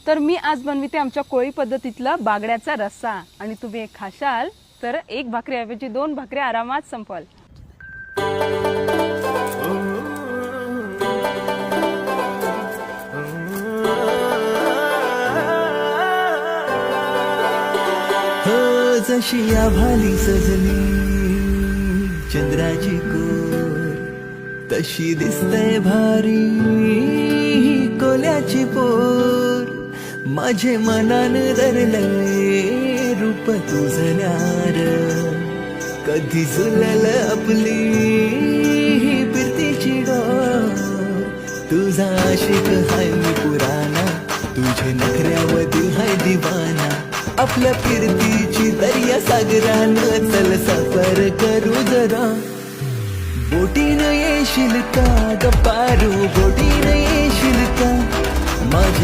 तर मी आज बनविते आमच्या कोळी पद्धतीतला बागड्याचा रस्सा आणि तुम्ही एक खाशाल तर एक भाकरीऐवजी 2 भाकरी आरामात संपवाल. जशी आभाली सजली चंद्राची कोर, तशी दिसतय भारी कोल्याची पोर. माझे मनान धरलंय रूप तुझं न्यार, कधी झुलल आपली फिरतीची डोर. तुझा आशिक हाय मी पुराणा, तुझे नखऱ्यावरील हाय दिवाना. आपल्या फिरतीची दर्या सागरानं चल सफर करू जरा. बोटीनं येशील का गप्पारू, बोटीनं येशील का माझ्या